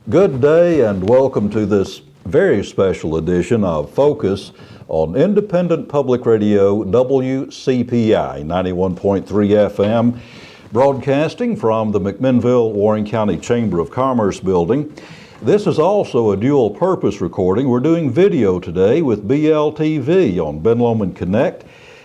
Good day and welcome to this very special edition of Focus on Independent Public Radio WCPI 91.3 FM, broadcasting from the McMinnville Warren County Chamber of Commerce building. This is also a dual purpose recording. We're doing video today with BLTV on Ben Lomond Connect.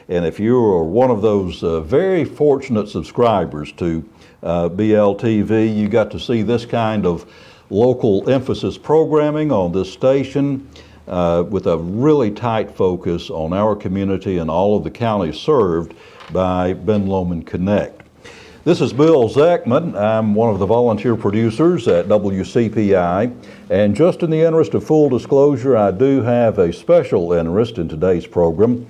And if you are one of those very fortunate subscribers to BLTV, you got to see this kind of local emphasis programming on this station with a really tight focus on our community and all of the counties served by Ben Lomond Connect. This is Bill Zachman. I'm one of the volunteer producers at WCPI, and just in the interest of full disclosure, I do have a special interest in today's program.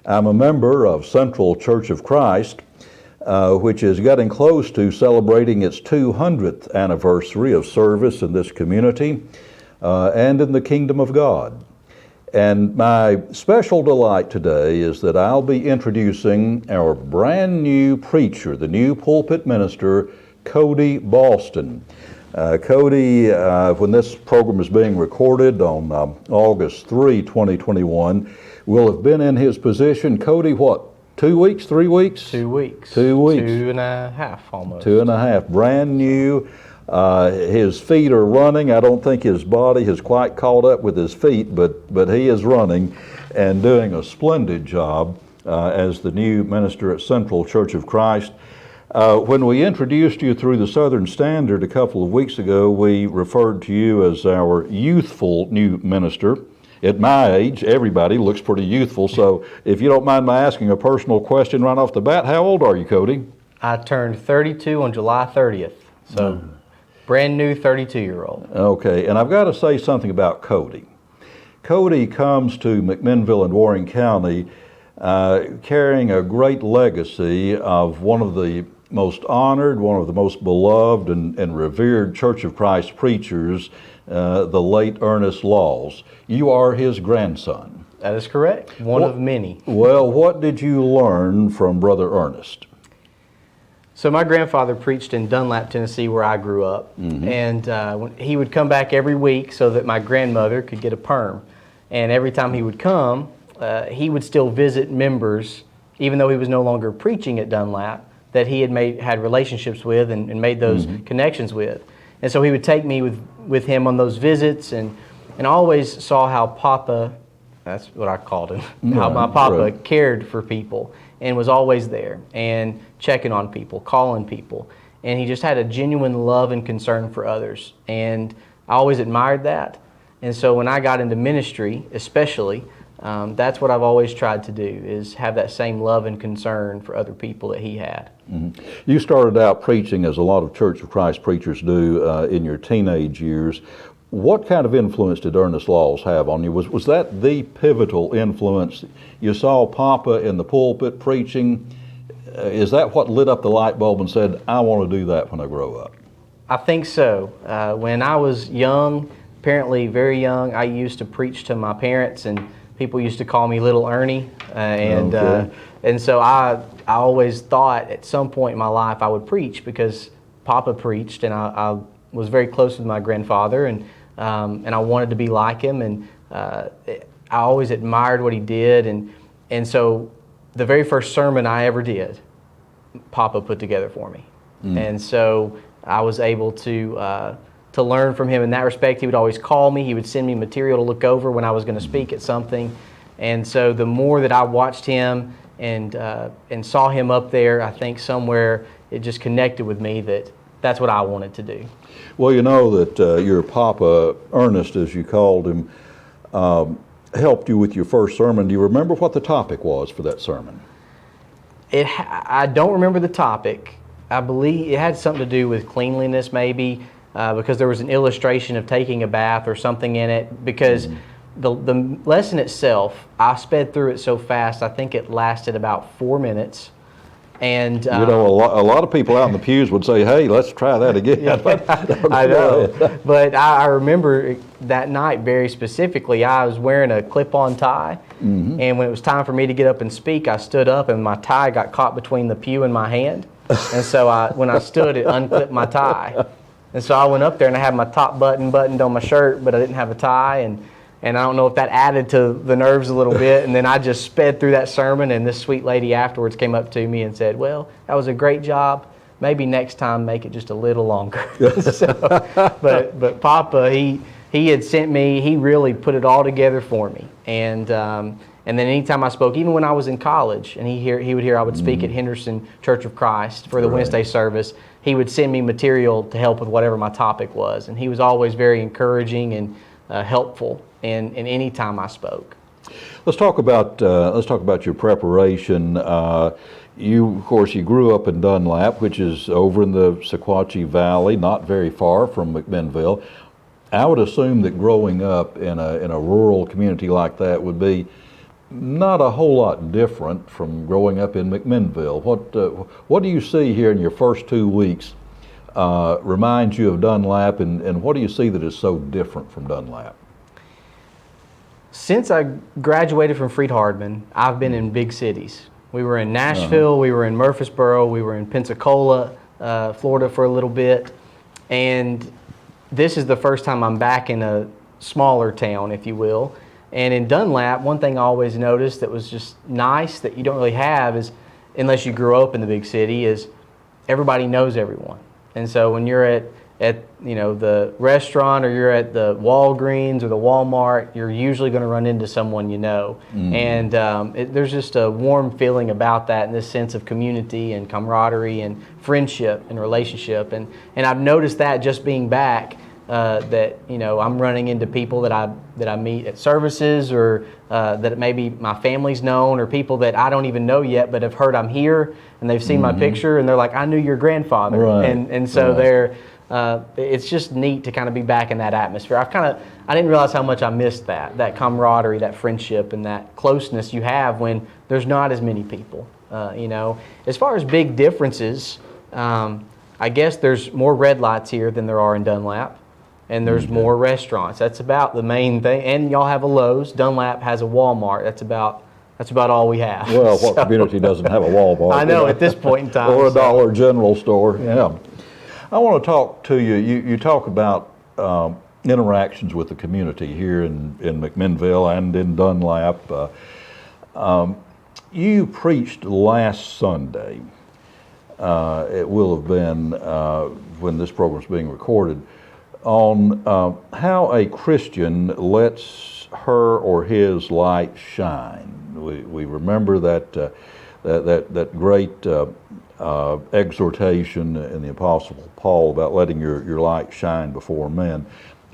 I'm a member of Central Church of Christ, which is getting close to celebrating its 200th anniversary of service in this community and in the kingdom of God. And my special delight today is that I'll be introducing our brand new preacher, the new pulpit minister, Cody Boston. Cody, when this program is being recorded on August 3, 2021, will have been in his position, Cody, what? 2 weeks, 3 weeks? 2 weeks. 2 weeks. 2.5 almost. 2.5, brand new. His feet are running. I don't think his body has quite caught up with his feet, but he is running and doing a splendid job as the new minister at Central Church of Christ. When we introduced you through the Southern Standard a couple of weeks ago, we referred to you as our youthful new minister. At my age, everybody looks pretty youthful, so if you don't mind my asking a personal question right off the bat, how old are you, Cody? I turned 32 on July 30th, so brand new 32-year-old. Okay, and I've got to say something about Cody. Cody comes to McMinnville and Warren County carrying a great legacy of one of the most honored, one of the most beloved and revered Church of Christ preachers, the late Ernest Laws. You are his grandson. That is correct. One of many. Well, what did you learn from Brother Ernest? So my grandfather preached in Dunlap, Tennessee, where I grew up. Mm-hmm. And he would come back every week so that my grandmother could get a perm. And every time he would come, he would still visit members, even though he was no longer preaching at Dunlap, that he had relationships with and made those connections with. And so he would take me with him on those visits, and I always saw how Papa, that's what I called him, how my Papa cared for people and was always there and checking on people, calling people. And he just had a genuine love and concern for others. And I always admired that. And so when I got into ministry, especially, that's what I've always tried to do, is have that same love and concern for other people that he had. Mm-hmm. You started out preaching, as a lot of Church of Christ preachers do, in your teenage years. What kind of influence did Ernest Laws have on you? Was that the pivotal influence? You saw Papa in the pulpit preaching. Is that what lit up the light bulb and said, I want to do that when I grow up? I think so. When I was young, apparently very young, I used to preach to my parents, and people used to call me Little Ernie, and so I always thought at some point in my life I would preach because Papa preached, and I was very close with my grandfather, and I wanted to be like him, and I always admired what he did, and so the very first sermon I ever did, Papa put together for me, and so I was able to learn from him in that respect. He would always call me. He would send me material to look over when I was going to speak at something. And so the more that I watched him and saw him up there, I think somewhere it just connected with me that that's what I wanted to do. Well, you know that your Papa, Ernest, as you called him, helped you with your first sermon. Do you remember what the topic was for that sermon? I don't remember the topic. I believe it had something to do with cleanliness, maybe. Because there was an illustration of taking a bath or something in it. Because the lesson itself, I sped through it so fast, I think it lasted about 4 minutes. And You know, a lot of people out in the pews would say, "Hey, let's try that again." I know. But I remember that night very specifically. I was wearing a clip-on tie, and when it was time for me to get up and speak, I stood up, and my tie got caught between the pew and my hand. And so when I stood, it unclipped my tie. And so I went up there, and I had my top button buttoned on my shirt, but I didn't have a tie, and I don't know if that added to the nerves a little bit. And then I just sped through that sermon, and this sweet lady afterwards came up to me and said, "Well, that was a great job. Maybe next time make it just a little longer." But Papa, he had sent me. He really put it all together for me. And then anytime I spoke, even when I was in college, and he would hear I would speak at Henderson Church of Christ for the Wednesday service, he would send me material to help with whatever my topic was. And he was always very encouraging and helpful in any time I spoke. Let's talk about your preparation. Of course, you grew up in Dunlap, which is over in the Sequatchie Valley, not very far from McMinnville. I would assume that growing up in a rural community like that would be not a whole lot different from growing up in McMinnville. What do you see here in your first 2 weeks reminds you of Dunlap, and what do you see that is so different from Dunlap? Since I graduated from Freed-Hardman, I've been in big cities. We were in Nashville, we were in Murfreesboro, we were in Pensacola, Florida for a little bit, and this is the first time I'm back in a smaller town, if you will. And in Dunlap, one thing I always noticed that was just nice that you don't really have is, unless you grew up in the big city, is everybody knows everyone. And so when you're at the restaurant, or you're at the Walgreens or the Walmart, you're usually going to run into someone you know. And there's just a warm feeling about that, and this sense of community and camaraderie and friendship and relationship. And I've noticed that just being back, that I'm running into people that I meet at services, or that maybe my family's known, or people that I don't even know yet but have heard I'm here, and they've seen my picture, and they're like, "I knew your grandfather." Right. And so they're it's just neat to kind of be back in that atmosphere. I didn't realize how much I missed that camaraderie, that friendship, and that closeness you have when there's not as many people. As far as big differences, I guess there's more red lights here than there are in Dunlap, and there's more restaurants. That's about the main thing. And y'all have a Lowe's. Dunlap has a Walmart. That's about all we have. Well, what community doesn't have a Walmart? I know, at this point in time. Or a Dollar General store. Yeah. I want to talk to you. You talk about interactions with the community here in McMinnville and in Dunlap. You preached last Sunday. It will have been when this program is being recorded, on how a Christian lets her or his light shine. We remember that great exhortation in the Apostle Paul about letting your light shine before men.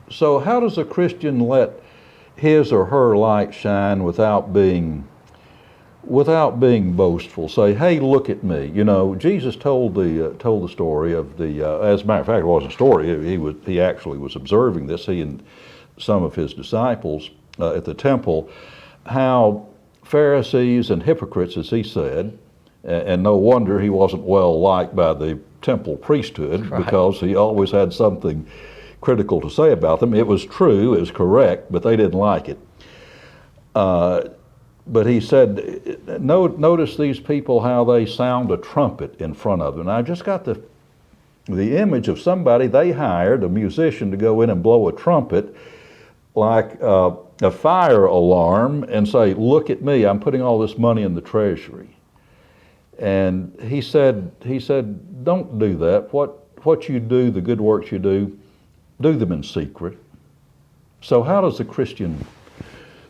So how does a Christian let his or her light shine without being boastful? Say, "Hey, look at me." Jesus told the story of the. As a matter of fact, it wasn't a story. He actually was observing this. He and some of his disciples at the temple, how Pharisees and hypocrites, as he said, and no wonder he wasn't well liked by the temple priesthood, right, because he always had something critical to say about them. It was true, it was correct, but they didn't like it. But he said, notice these people, how they sound a trumpet in front of them. And I just got the image of somebody they hired, a musician, to go in and blow a trumpet like a fire alarm and say, "Look at me, I'm putting all this money in the treasury." And he said, "Don't do that. What you do, the good works you do them in secret." So how does a Christian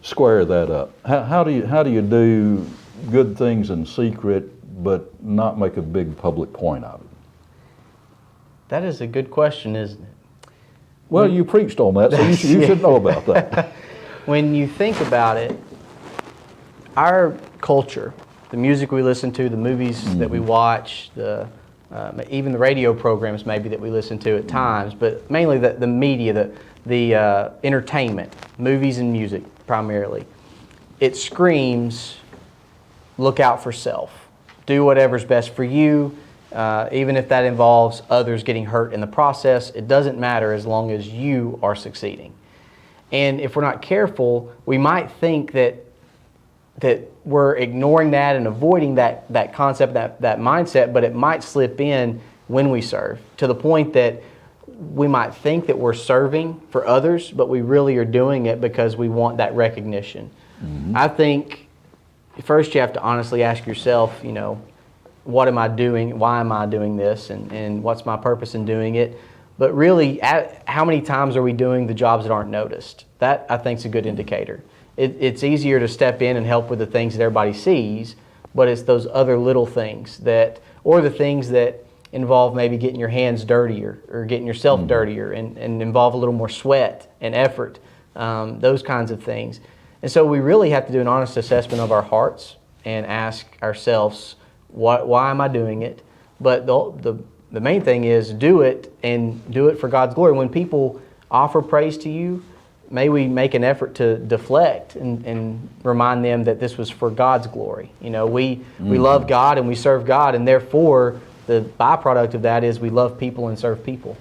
square that up? How do you do good things in secret but not make a big public point of it? That is a good question, isn't it? Well, you preached on that, so you should know about that. When you think about it, our culture, the music we listen to, the movies that we watch, even the radio programs maybe that we listen to at times, but mainly the media, the entertainment, movies and music primarily, it screams, look out for self. do whatever's best for you, even if that involves others getting hurt in the process. It doesn't matter as long as you are succeeding. And if we're not careful, we might think that we're ignoring that and avoiding that concept, that mindset, but it might slip in when we serve, to the point that we might think that we're serving for others, but we really are doing it because we want that recognition. Mm-hmm. I think first you have to honestly ask yourself, what am I doing? Why am I doing this? And what's my purpose in doing it? But really, how many times are we doing the jobs that aren't noticed? That, I think, is a good indicator. It's easier to step in and help with the things that everybody sees, but it's those other little things or the things that involve maybe getting your hands dirtier or getting yourself dirtier and involve a little more sweat and effort, those kinds of things. And so we really have to do an honest assessment of our hearts and ask ourselves, why am I doing it? But the main thing is do it, and do it for God's glory. When people offer praise to you, may we make an effort to deflect and remind them that this was for God's glory. We love God and we serve God, and therefore the byproduct of that is we love people and serve people.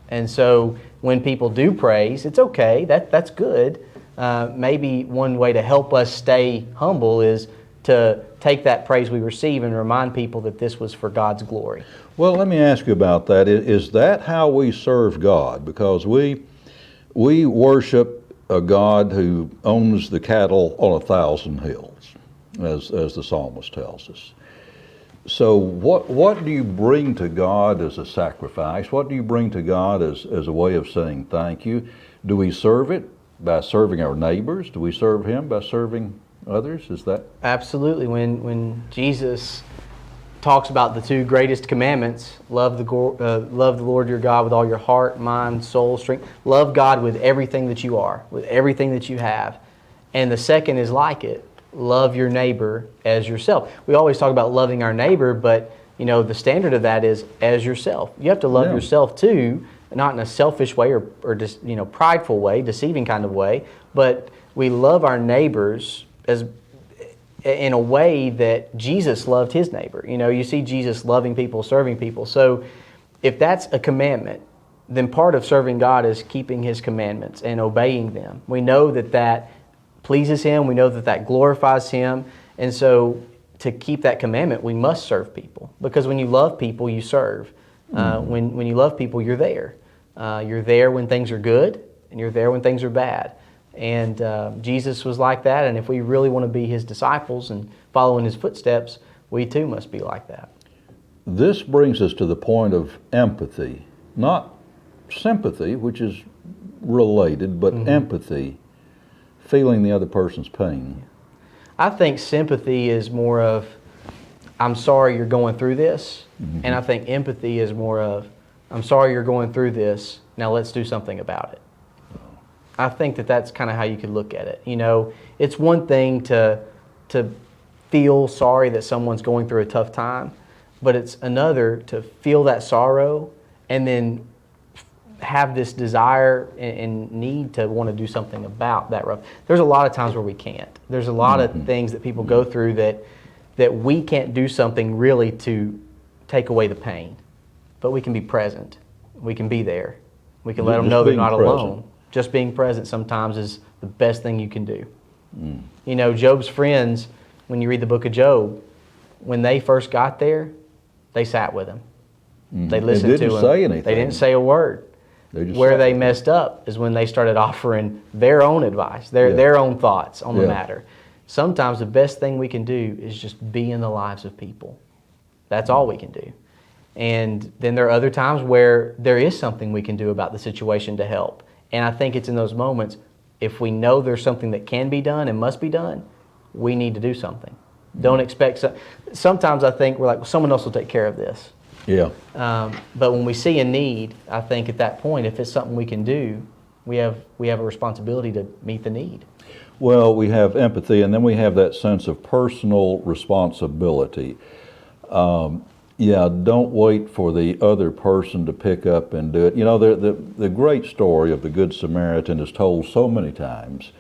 And so when people do praise, it's okay. That's good. Maybe one way to help us stay humble is to take that praise we receive and remind people that this was for God's glory. Well, let me ask you about that. Is that how we serve God? Because we worship a God who owns the cattle on 1,000 hills, as the psalmist tells us. So what do you bring to God as a sacrifice? What do you bring to God as a way of saying thank you? Do we serve it by serving our neighbors? Do we serve Him by serving others? Is that? Absolutely. When Jesus talks about the two greatest commandments, love the Lord your God with all your heart, mind, soul, strength. Love God with everything that you are, with everything that you have. And the second is like it. Love your neighbor as yourself. We always talk about loving our neighbor, but the standard of that is as yourself. You have to love yourself too, not in a selfish way or just prideful way, deceiving kind of way, but we love our neighbors as in a way that Jesus loved His neighbor. You see Jesus loving people, serving people. So if that's a commandment, then part of serving God is keeping His commandments and obeying them. We know that pleases Him. We know that glorifies Him. And so to keep that commandment, we must serve people. Because when you love people, you serve. When you love people, you're there. You're there when things are good, and you're there when things are bad. And Jesus was like that, and if we really want to be His disciples and follow in His footsteps, we too must be like that. This brings us to the point of empathy, not sympathy, which is related, but empathy, feeling the other person's pain. I think sympathy is more of, I'm sorry you're going through this, and I think empathy is more of, I'm sorry you're going through this, now let's do something about it. I think that's kind of how you could look at it. It's one thing to feel sorry that someone's going through a tough time, but it's another to feel that sorrow and then have this desire and need to want to do something about that rough. There's a lot of times where we can't. There's a lot of things that people go through that we can't do something really to take away the pain, but we can be present. We can be there. We can let them know they're not alone. Just being present sometimes is the best thing you can do. Job's friends, when you read the book of Job, when they first got there, they sat with him. They listened to him. Say anything. They didn't say a word. Where they messed up is when they started offering their own advice, their own thoughts on the matter. Sometimes the best thing we can do is just be in the lives of people. That's all we can do. And then there are other times where there is something we can do about the situation to help. And I think it's in those moments, if we know there's something that can be done and must be done, we need to do something. Don't expect... Sometimes I think we're like, well, someone else will take care of this. Yeah. But when we see a need, I think at that point, if it's something we can do, we have a responsibility to meet the need. Well, we have empathy, and then we have that sense of personal responsibility. Don't wait for the other person to pick up and do it. The great story of the Good Samaritan is told so many times,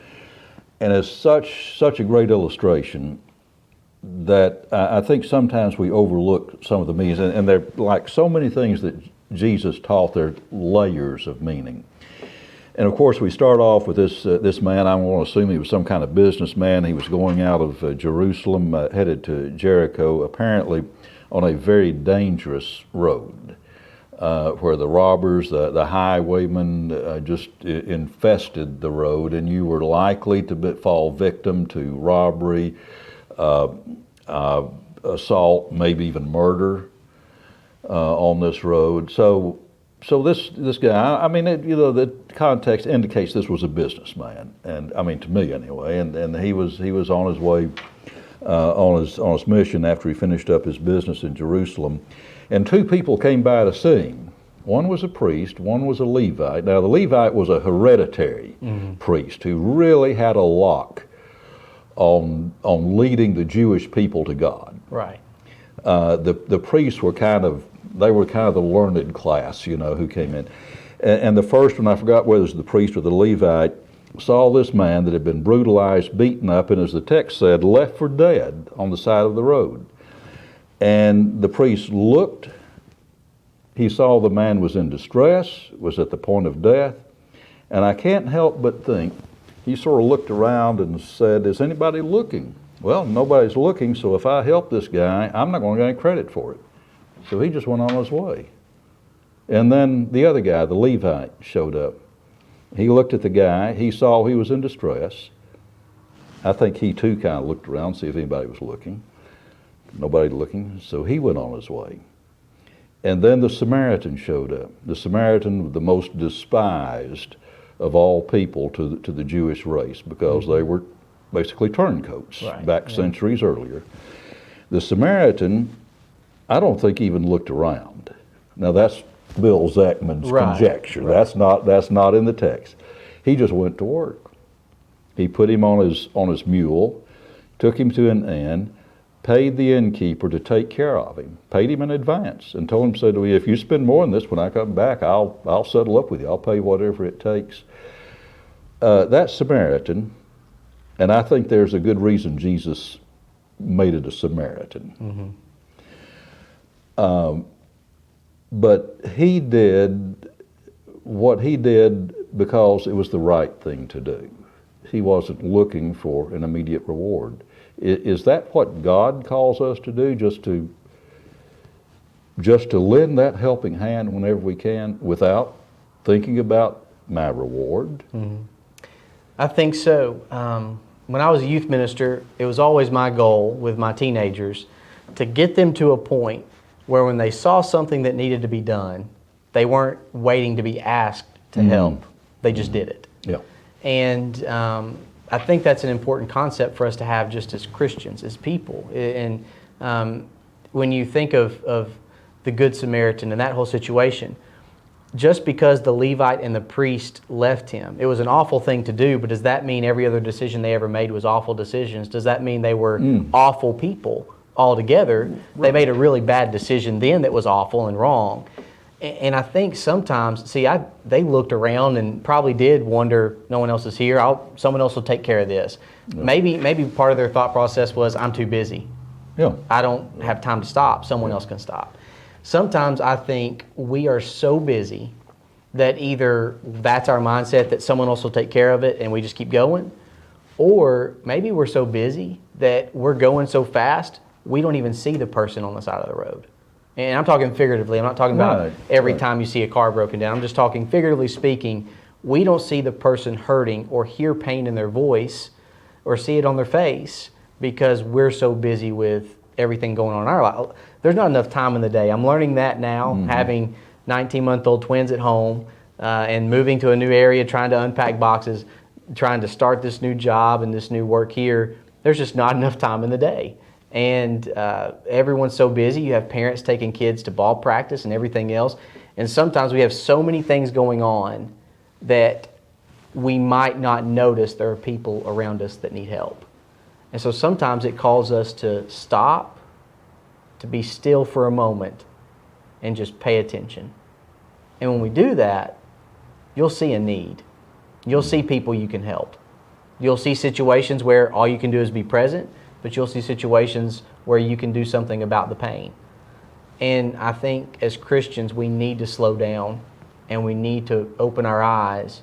and it's such a great illustration that I think sometimes we overlook some of the meanings, and they're like so many things that Jesus taught, they're layers of meaning. And of course, we start off with this man. I want to assume he was some kind of businessman. He was going out of Jerusalem, headed to Jericho, apparently on a very dangerous road, where the robbers, the highwaymen, just infested the road, and you were likely to fall victim to robbery, assault, maybe even murder on this road. So this guy, I mean, the context indicates this was a businessman, and I mean, to me anyway. And he was on his way on his mission after he finished up his business in Jerusalem, and two people came by to see him. One was a priest, one was a Levite. Now the Levite was a hereditary priest who really had a lock on leading the Jewish people to God. Right. The priests were kind of the learned class, who came in. And the first one, I forgot whether it was the priest or the Levite, saw this man that had been brutalized, beaten up, and as the text said, left for dead on the side of the road. And the priest looked, he saw the man was in distress, was at the point of death, and I can't help but think, he sort of looked around and said, is anybody looking? Well, nobody's looking, so if I help this guy, I'm not going to get any credit for it. So he just went on his way. And then the other guy, the Levite, showed up. He looked at the guy. He saw he was in distress. I think he too kind of looked around, see if anybody was looking. Nobody looking, so he went on his way. And then the Samaritan showed up. The Samaritan, the most despised of all people to the Jewish race, because they were basically turncoats back centuries earlier. The Samaritan, I don't think even looked around. Now that's Bill Zechman's conjecture. Right. That's not in the text. He just went to work. He put him on his mule, took him to an inn, paid the innkeeper to take care of him, paid him in advance, and told him, said to me, if you spend more than this when I come back, I'll settle up with you. I'll pay whatever it takes. That Samaritan, and I think there's a good reason Jesus made it a Samaritan. But he did what he did because it was the right thing to do. He wasn't looking for an immediate reward. Is that what God calls us to do? Just to lend that helping hand whenever we can without thinking about my reward? I think so. When I was a youth minister, it was always my goal with my teenagers to get them to a point where when they saw something that needed to be done, they weren't waiting to be asked to help. They just did it. Yeah. And I think that's an important concept for us to have just as Christians, as people. And when you think of the Good Samaritan and that whole situation, just because the Levite and the priest left him, it was an awful thing to do, but does that mean every other decision they ever made was awful decisions? Does that mean they were awful people altogether? They made a really bad decision then that was awful and wrong. And I think sometimes, they looked around and probably did wonder, no one else is here, someone else will take care of this. Yeah. Maybe part of their thought process was, I'm too busy. Yeah. I don't have time to stop. Someone else can stop. Sometimes I think we are so busy that either that's our mindset that someone else will take care of it and we just keep going, or maybe we're so busy that we're going so fast we don't even see the person on the side of the road. And I'm talking figuratively. I'm not talking about every time you see a car broken down. I'm just talking figuratively speaking. We don't see the person hurting or hear pain in their voice or see it on their face because we're so busy with everything going on in our life. There's not enough time in the day. I'm learning that now, having 19-month-old twins at home and moving to a new area, trying to unpack boxes, trying to start this new job and this new work here. There's just not enough time in the day. And everyone's so busy. You have parents taking kids to ball practice and everything else. And sometimes we have so many things going on that we might not notice there are people around us that need help. And so sometimes it calls us to stop, to be still for a moment, and just pay attention. And when we do that, you'll see a need. You'll see people you can help. You'll see situations where all you can do is be present. but you'll see situations where you can do something about the pain. And I think as Christians, we need to slow down and we need to open our eyes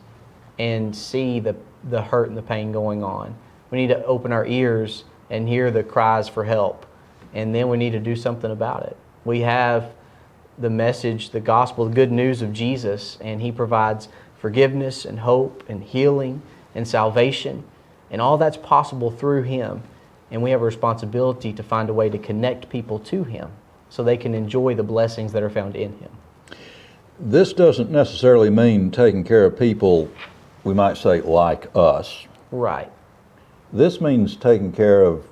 and see the hurt and the pain going on. We need to open our ears and hear the cries for help. And then we need to do something about it. We have the message, the gospel, the good news of Jesus, and He provides forgiveness and hope and healing and salvation. And all that's possible through Him. And we have a responsibility to find a way to connect people to Him so they can enjoy the blessings that are found in Him. This doesn't necessarily mean taking care of people, we might say, like us. Right. This means taking care of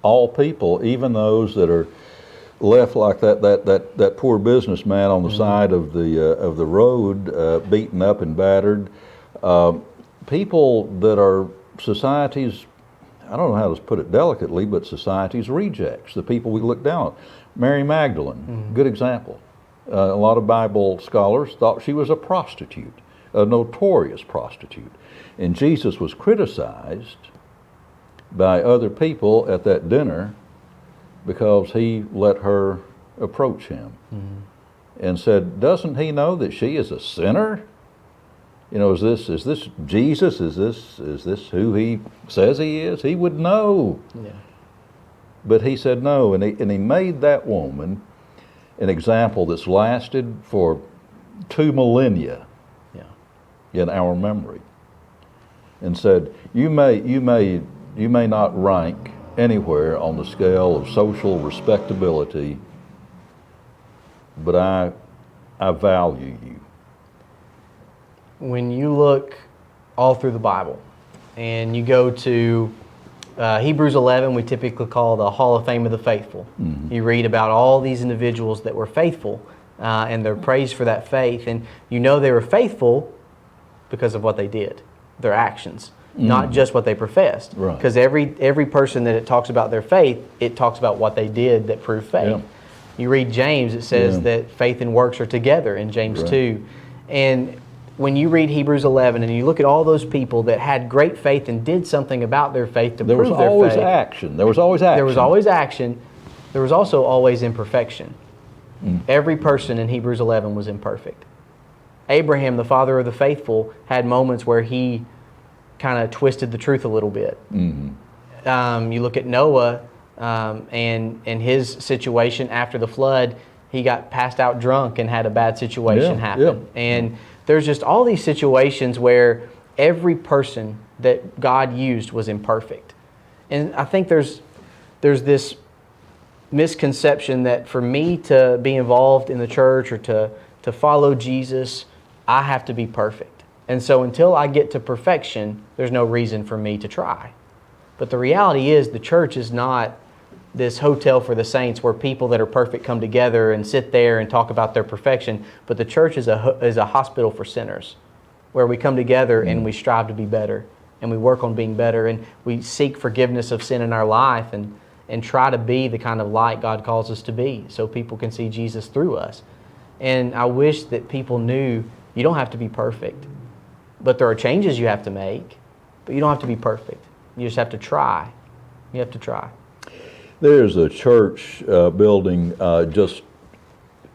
all people, even those that are left like that poor businessman on the side of the road, beaten up and battered. People that are society's, I don't know how to put it delicately, but society's rejects, the people we look down on. Mary Magdalene, good example. A lot of Bible scholars thought she was a prostitute, a notorious prostitute. And Jesus was criticized by other people at that dinner because He let her approach Him and said, doesn't He know that she is a sinner? You know, is this Jesus? Is this who He says He is? He would know. Yeah. But He said no, and he made that woman an example that's lasted for 2 millennia in our memory, and said, you may not rank anywhere on the scale of social respectability, but I value you. When you look all through the Bible and you go to Hebrews 11, we typically call the Hall of Fame of the Faithful. You read about all these individuals that were faithful and they're praised for that faith. And you know they were faithful because of what they did, their actions, not just what they professed. Right. Because every person that it talks about their faith, it talks about what they did that proved faith. Yeah. You read James, it says that faith and works are together in James 2. And when you read Hebrews 11 and you look at all those people that had great faith and did something about their faith to prove their faith. There was always action. There was always action. There was always action. There was also always imperfection. Every person in Hebrews 11 was imperfect. Abraham, the father of the faithful, had moments where he kind of twisted the truth a little bit. You look at Noah and his situation after the flood, he got passed out drunk and had a bad situation happen. And there's just all these situations where every person that God used was imperfect. And I think there's this misconception that for me to be involved in the church or to follow Jesus, I have to be perfect. And so until I get to perfection, there's no reason for me to try. But the reality is the church is not this hotel for the saints where people that are perfect come together and sit there and talk about their perfection. But the church is a hospital for sinners where we come together and we strive to be better and we work on being better and we seek forgiveness of sin in our life and try to be the kind of light God calls us to be so people can see Jesus through us. And I wish that people knew you don't have to be perfect, but there are changes you have to make, but you don't have to be perfect. You just have to try. You have to try. There's a church building just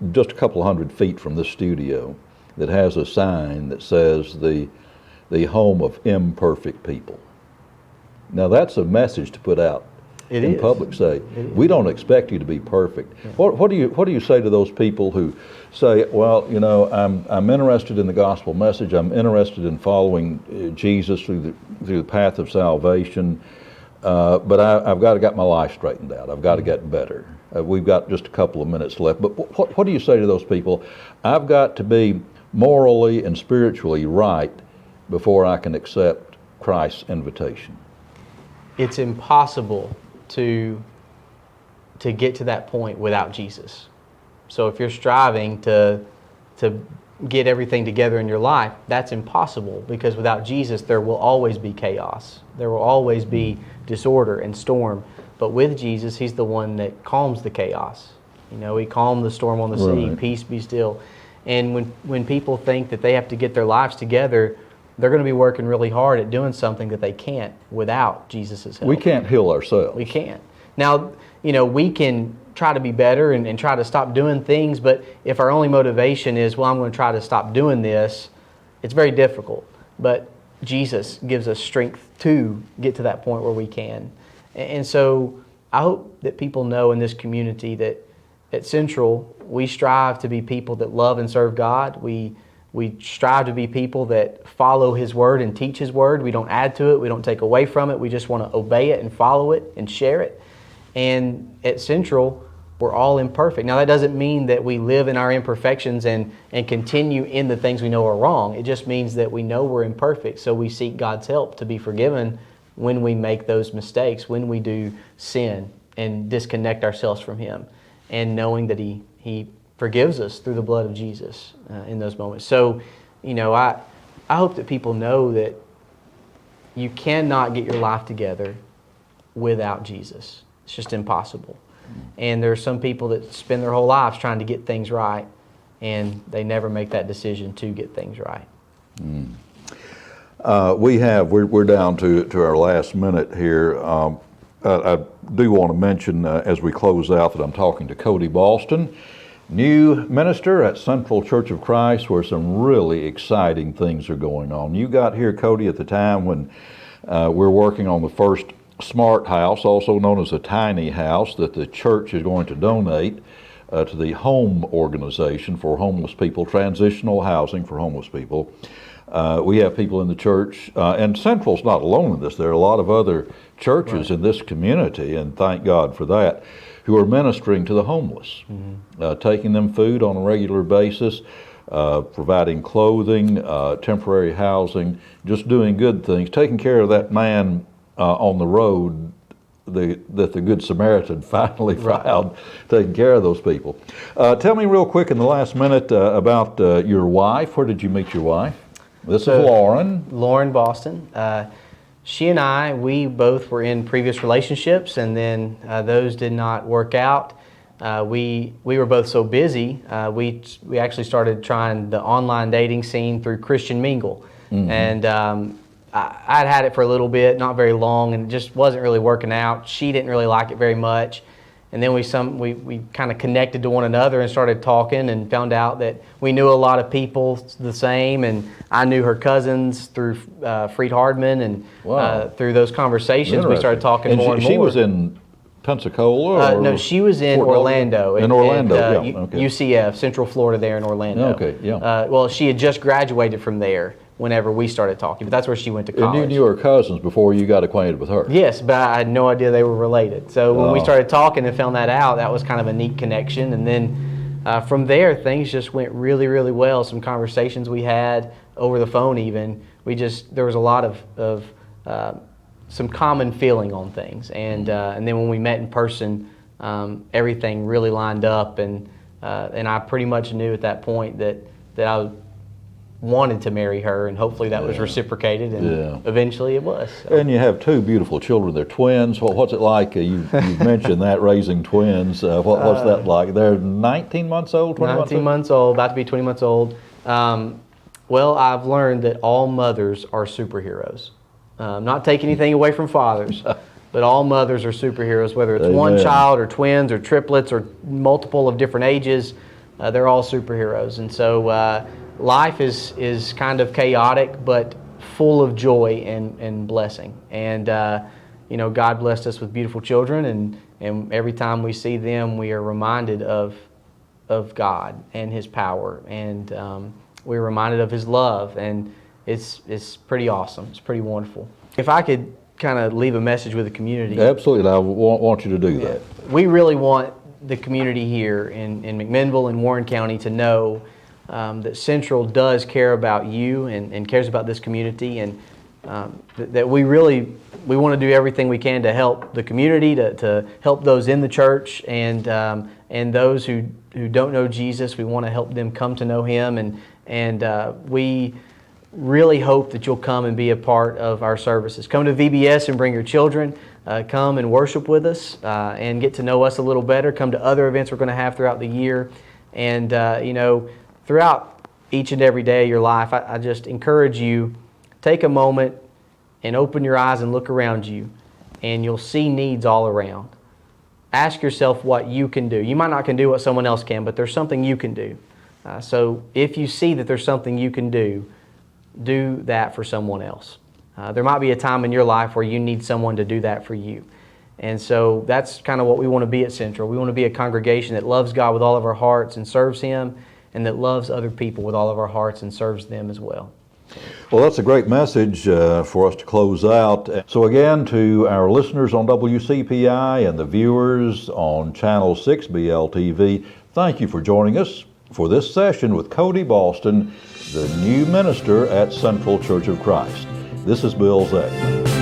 a couple hundred feet from this studio that has a sign that says the home of imperfect people. Now that's a message to put out in public. Say, we don't expect you to be perfect. Yeah. What do you say to those people who say, well, you know, I'm interested in the gospel message. I'm interested in following Jesus through the path of salvation. But I've got to get my life straightened out. I've got to get better. We've got just a couple of minutes left. But what do you say to those people? I've got to be morally and spiritually right before I can accept Christ's invitation. It's impossible to get to that point without Jesus. So if you're striving to get everything together in your life, that's impossible because without Jesus there will always be chaos. There will always be disorder and storm. But with Jesus, He's the one that calms the chaos. You know, He calmed the storm on the sea, peace be still. And when people think that they have to get their lives together, they're going to be working really hard at doing something that they can't without Jesus' help. We can't heal ourselves. We can't. Now, we can try to be better and try to stop doing things, but if our only motivation is, well, I'm going to try to stop doing this, it's very difficult. But Jesus gives us strength to get to that point where we can. And so I hope that people know in this community that at Central, we strive to be people that love and serve God. We strive to be people that follow His Word and teach His Word. We don't add to it. We don't take away from it. We just want to obey it and follow it and share it. And at Central, we're all imperfect. Now, that doesn't mean that we live in our imperfections and continue in the things we know are wrong. It just means that we know we're imperfect, so we seek God's help to be forgiven when we make those mistakes, when we do sin and disconnect ourselves from Him, and knowing that He forgives us through the blood of Jesus in those moments. So, I hope that people know that you cannot get your life together without Jesus. It's just impossible. And there are some people that spend their whole lives trying to get things right, and they never make that decision to get things right. We're down to our last minute here. I do want to mention as we close out that I'm talking to Cody Boston, new minister at Central Church of Christ, where some really exciting things are going on. You got here, Cody, at the time when we're working on the first Smart House, also known as a tiny house, that the church is going to donate to the Home Organization for Homeless People, transitional housing for homeless people. We have people in the church, and Central's not alone in this. There are a lot of other churches in this community, and thank God for that, who are ministering to the homeless, taking them food on a regular basis, providing clothing, temporary housing, just doing good things, taking care of that man on the road that the Good Samaritan finally found, taking care of those people. Tell me real quick in the last minute about your wife. Where did you meet your wife? This is Lauren. Lauren Boston. She and I, we both were in previous relationships, and then those did not work out. We were both so busy, we actually started trying the online dating scene through Christian Mingle. And I'd had it for a little bit, not very long, and it just wasn't really working out. She didn't really like it very much. And then we kind of connected to one another and started talking, and found out that we knew a lot of people the same, and I knew her cousins through Freed Hardman, and through those conversations we started talking more and more. She was in Pensacola? No, she was in Orlando. In Orlando, UCF, Central Florida there in Orlando. Okay, yeah. Well, she had just graduated from there whenever we started talking, but that's where she went to college. And you knew her cousins before you got acquainted with her? Yes, but I had no idea they were related. So when we started talking and found that out, that was kind of a neat connection. And then from there, things just went really, really well. Some conversations we had over the phone even, there was a lot of some common feeling on things. And then when we met in person, everything really lined up, and I pretty much knew at that point that I wanted to marry her, and hopefully that was reciprocated, and eventually it was. So. And you have two beautiful children. They're twins. Well, what's it like? You've mentioned that, raising twins. What's that like? They're 19 months old, 20 months old? 19 months old, about to be 20 months old. Well, I've learned that all mothers are superheroes. Not take anything away from fathers, but all mothers are superheroes, whether it's one child or twins or triplets or multiple of different ages. They're all superheroes. And so life is kind of chaotic, but full of joy and blessing. And God blessed us with beautiful children, and every time we see them, we are reminded of God and His power, and we're reminded of His love, and it's pretty awesome. It's pretty wonderful. If I could kind of leave a message with the community. Absolutely, I want you to do that. We really want the community here in McMinnville and Warren County to know that Central does care about you and cares about this community, and that we want to do everything we can to help the community, to help those in the church, and those who don't know Jesus. We want to help them come to know Him, and we really hope that you'll come and be a part of our services. Come to VBS and bring your children. Come and worship with us and get to know us a little better. Come to other events we're going to have throughout the year, and throughout each and every day of your life, I just encourage you, take a moment and open your eyes and look around you, and you'll see needs all around. ask yourself what you can do. You might not can do what someone else can, but there's something you can do. So if you see that there's something you can do that for someone else. There might be a time in your life where you need someone to do that for you. And so that's kind of what we want to be at Central. We want to be a congregation that loves God with all of our hearts and serves Him, and that loves other people with all of our hearts and serves them as well. Well, that's a great message for us to close out. So again, to our listeners on WCPI and the viewers on Channel 6 BLTV, thank you for joining us for this session with Cody Boston, the new minister at Central Church of Christ. This is Bill Zach.